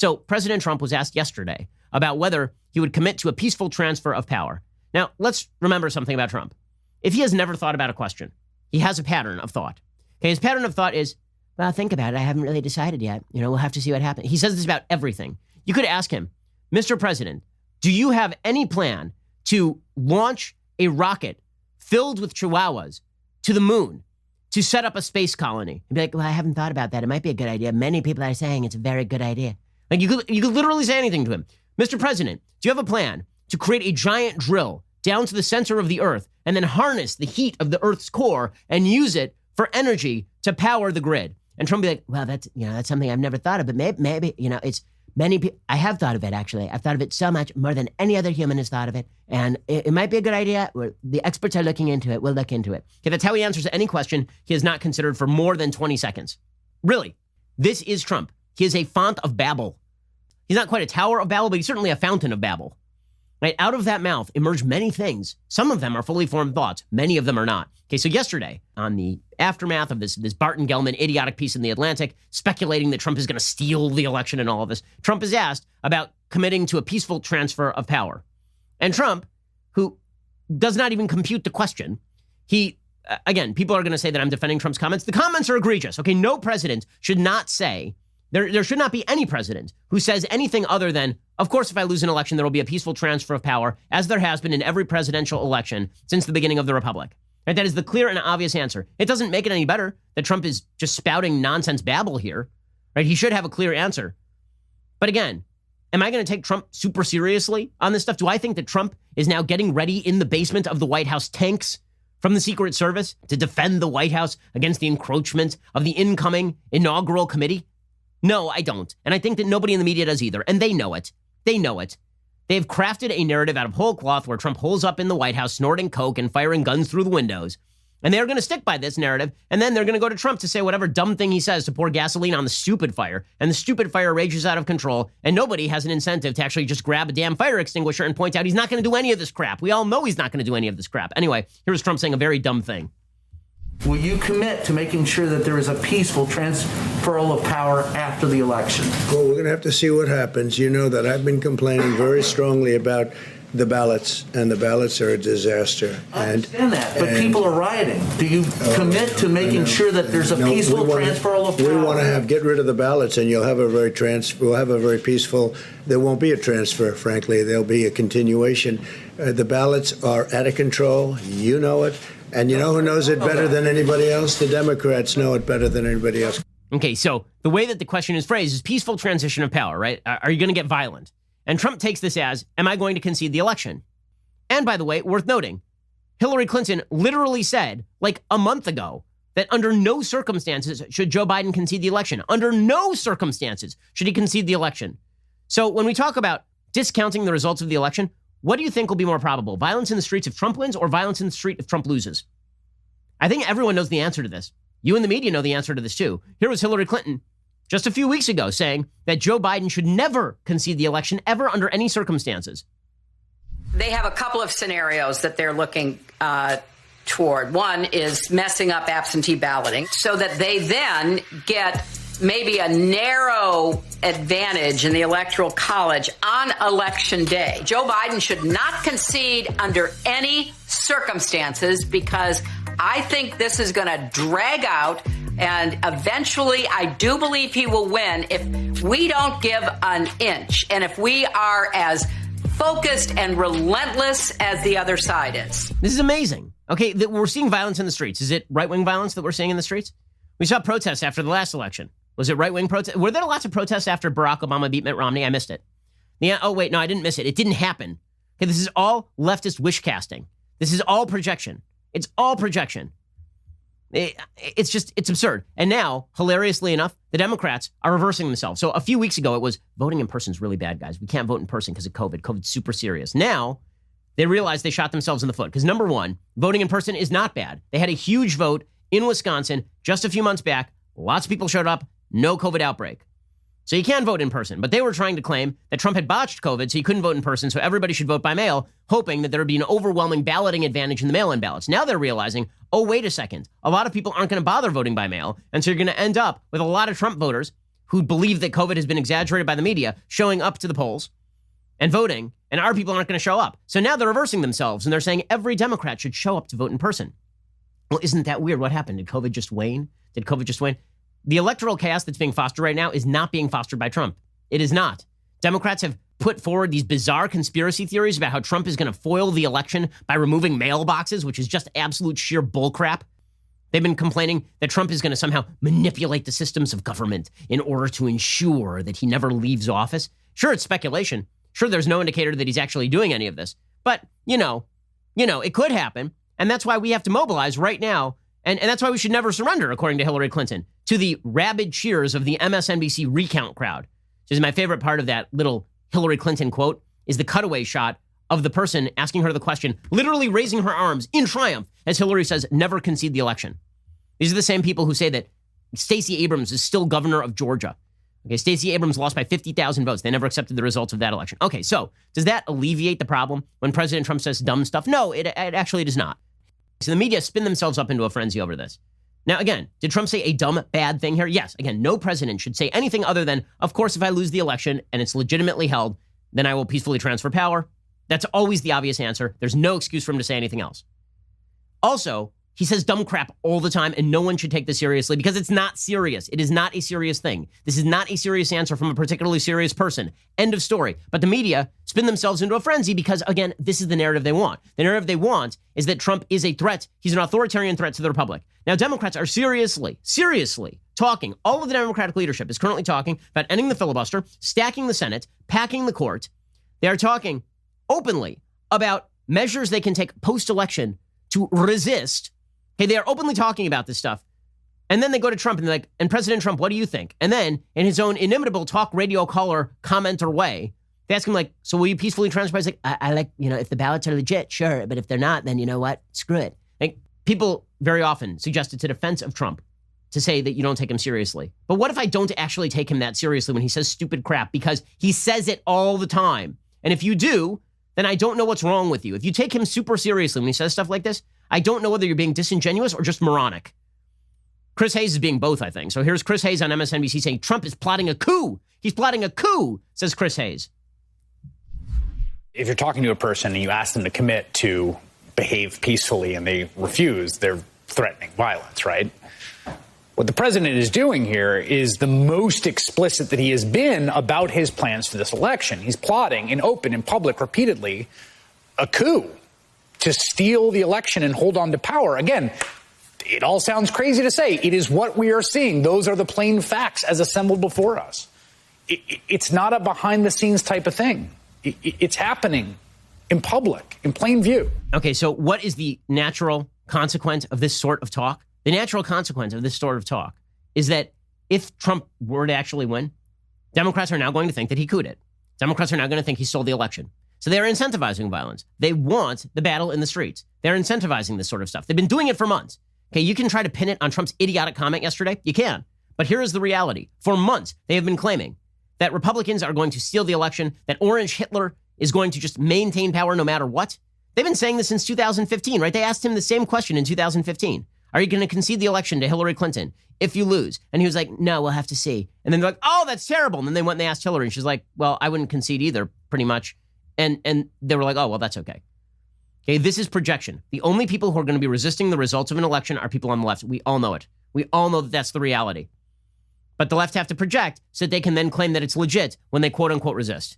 So President Trump was asked yesterday about whether he would commit to a peaceful transfer of power. Now, let's remember something about Trump. If he has never thought about a question, he has a pattern of thought. Okay, his pattern of thought is, well, think about it. I haven't really decided yet. We'll have to see what happens. He says this about everything. You could ask him, Mr. President, do you have any plan to launch a rocket filled with chihuahuas to the moon to set up a space colony? He'd be like, well, I haven't thought about that. It might be a good idea. Many people are saying it's a very good idea. Like you could literally say anything to him. Mr. President, do you have a plan to create a giant drill down to the center of the earth and then harness the heat of the earth's core and use it for energy to power the grid? And Trump would be like, well, that's something I've never thought of, but maybe it's many people. I have thought of it, actually. I've thought of it so much more than any other human has thought of it. And it might be a good idea. The experts are looking into it. We'll look into it. Okay, that's how he answers any question he has not considered for more than 20 seconds. Really, this is Trump. He is a font of babble. He's not quite a tower of babble, but he's certainly a fountain of babble. Right? Out of that mouth emerge many things. Some of them are fully formed thoughts. Many of them are not. Okay, so yesterday, on the aftermath of this Barton Gellman idiotic piece in The Atlantic, speculating that Trump is going to steal the election and all of this, Trump is asked about committing to a peaceful transfer of power. And Trump, who does not even compute the question, again, people are going to say that I'm defending Trump's comments. The comments are egregious. Okay, no president should not say, there should not be any president who says anything other than, of course, if I lose an election, there will be a peaceful transfer of power, as there has been in every presidential election since the beginning of the republic. Right? That is the clear and obvious answer. It doesn't make it any better that Trump is just spouting nonsense babble here. Right? He should have a clear answer. But again, am I going to take Trump super seriously on this stuff? Do I think that Trump is now getting ready in the basement of the White House tanks from the Secret Service to defend the White House against the encroachment of the incoming inaugural committee? No, I don't. And I think that nobody in the media does either. And they know it. They know it. They've crafted a narrative out of whole cloth where Trump holes up in the White House snorting coke and firing guns through the windows. And they're going to stick by this narrative. And then they're going to go to Trump to say whatever dumb thing he says to pour gasoline on the stupid fire. And the stupid fire rages out of control. And nobody has an incentive to actually just grab a damn fire extinguisher and point out he's not going to do any of this crap. We all know he's not going to do any of this crap. Anyway, here's Trump saying a very dumb thing. Will you commit to making sure that there is a peaceful transferal of power after the election? Well, we're going to have to see what happens. You know that I've been complaining very strongly about the ballots, and the ballots are a disaster. I understand that, but people are rioting. Do you commit to making sure that there's a peaceful transferal of power? We want to get rid of the ballots, and we'll have a very peaceful. There won't be a transfer, frankly. There'll be a continuation. The ballots are out of control. You know it. And you know who knows it better than anybody else? The Democrats know it better than anybody else. Okay, so the way that the question is phrased is peaceful transition of power, right? Are you going to get violent? And Trump takes this as, am I going to concede the election? And by the way, worth noting, Hillary Clinton literally said, like a month ago, that under no circumstances should Joe Biden concede the election. Under no circumstances should he concede the election. So when we talk about discounting the results of the election, what do you think will be more probable? Violence in the streets if Trump wins or violence in the street if Trump loses? I think everyone knows the answer to this. You and the media know the answer to this too. Here was Hillary Clinton just a few weeks ago saying that Joe Biden should never concede the election ever under any circumstances. They have a couple of scenarios that they're looking toward. One is messing up absentee balloting so that they then get maybe a narrow advantage in the Electoral College on Election Day. Joe Biden should not concede under any circumstances because I think this is going to drag out, and eventually I do believe he will win if we don't give an inch and if we are as focused and relentless as the other side is. This is amazing. Okay, we're seeing violence in the streets. Is it right-wing violence that we're seeing in the streets? We saw protests after the last election. Was it right-wing protests? Were there lots of protests after Barack Obama beat Mitt Romney? I missed it. Yeah. Oh, wait, no, I didn't miss it. It didn't happen. Okay, this is all leftist wish casting. This is all projection. It's all projection. It's absurd. And now, hilariously enough, the Democrats are reversing themselves. So a few weeks ago, it was voting in person is really bad, guys. We can't vote in person because of COVID. COVID's super serious. Now, they realize they shot themselves in the foot because number one, voting in person is not bad. They had a huge vote in Wisconsin just a few months back. Lots of people showed up. No COVID outbreak. So you can vote in person. But they were trying to claim that Trump had botched COVID, so you couldn't vote in person, so everybody should vote by mail, hoping that there would be an overwhelming balloting advantage in the mail-in ballots. Now they're realizing, oh, wait a second. A lot of people aren't going to bother voting by mail, and so you're going to end up with a lot of Trump voters who believe that COVID has been exaggerated by the media showing up to the polls and voting, and our people aren't going to show up. So now they're reversing themselves, and they're saying every Democrat should show up to vote in person. Well, isn't that weird? What happened? Did COVID just wane? The electoral chaos that's being fostered right now is not being fostered by Trump. It is not. Democrats have put forward these bizarre conspiracy theories about how Trump is going to foil the election by removing mailboxes, which is just absolute sheer bullcrap. They've been complaining that Trump is going to somehow manipulate the systems of government in order to ensure that he never leaves office. Sure, it's speculation. Sure, there's no indicator that he's actually doing any of this. But, it could happen. And that's why we have to mobilize right now. And that's why we should never surrender, according to Hillary Clinton, to the rabid cheers of the MSNBC recount crowd. Which is my favorite part of that little Hillary Clinton quote is the cutaway shot of the person asking her the question, literally raising her arms in triumph as Hillary says, never concede the election. These are the same people who say that Stacey Abrams is still governor of Georgia. Okay, Stacey Abrams lost by 50,000 votes. They never accepted the results of that election. Okay, so does that alleviate the problem when President Trump says dumb stuff? No, it actually does not. So the media spin themselves up into a frenzy over this. Now, again, did Trump say a dumb, bad thing here? Yes. Again, no president should say anything other than, of course, if I lose the election and it's legitimately held, then I will peacefully transfer power. That's always the obvious answer. There's no excuse for him to say anything else. Also, he says dumb crap all the time, and no one should take this seriously because it's not serious. It is not a serious thing. This is not a serious answer from a particularly serious person. End of story. But the media spin themselves into a frenzy because, again, this is the narrative they want. The narrative they want is that Trump is a threat. He's an authoritarian threat to the republic. Now, Democrats are seriously talking. All of the Democratic leadership is currently talking about ending the filibuster, stacking the Senate, packing the court. They are talking openly about measures they can take post-election to resist. Okay, they are openly talking about this stuff. And then they go to Trump and they're like, and President Trump, what do you think? And then in his own inimitable talk radio caller commenter way, they ask him like, so will you peacefully transfer? He's like, I like, if the ballots are legit, sure. But if they're not, then you know what? Screw it. Like, people very often suggest it's a defense of Trump to say that you don't take him seriously. But what if I don't actually take him that seriously when he says stupid crap? Because he says it all the time. And if you do, then I don't know what's wrong with you. If you take him super seriously when he says stuff like this, I don't know whether you're being disingenuous or just moronic. Chris Hayes is being both, I think. So here's Chris Hayes on MSNBC saying Trump is plotting a coup. He's plotting a coup, says Chris Hayes. If you're talking to a person and you ask them to commit to behave peacefully and they refuse, they're threatening violence, right? What the president is doing here is the most explicit that he has been about his plans for this election. He's plotting in open, in public, repeatedly, a coup to steal the election and hold on to power. Again, it all sounds crazy to say. It is what we are seeing. Those are the plain facts as assembled before us. It's not a behind-the-scenes type of thing. It's happening in public, in plain view. Okay, so what is the natural consequence of this sort of talk? The natural consequence of this sort of talk is that if Trump were to actually win, Democrats are now going to think that he couped it. Democrats are now going to think he stole the election. So they're incentivizing violence. They want the battle in the streets. They're incentivizing this sort of stuff. They've been doing it for months. Okay, you can try to pin it on Trump's idiotic comment yesterday. You can. But here is the reality. For months, they have been claiming that Republicans are going to steal the election, that Orange Hitler is going to just maintain power no matter what. They've been saying this since 2015, right? They asked him the same question in 2015. Are you going to concede the election to Hillary Clinton if you lose? And he was like, no, we'll have to see. And then they're like, oh, that's terrible. And then they went and they asked Hillary, and she's like, well, I wouldn't concede either, pretty much. And they were like, oh, well, that's okay. Okay, this is projection. The only people who are going to be resisting the results of an election are people on the left. We all know it. We all know that that's the reality. But the left have to project so that they can then claim that it's legit when they quote unquote resist.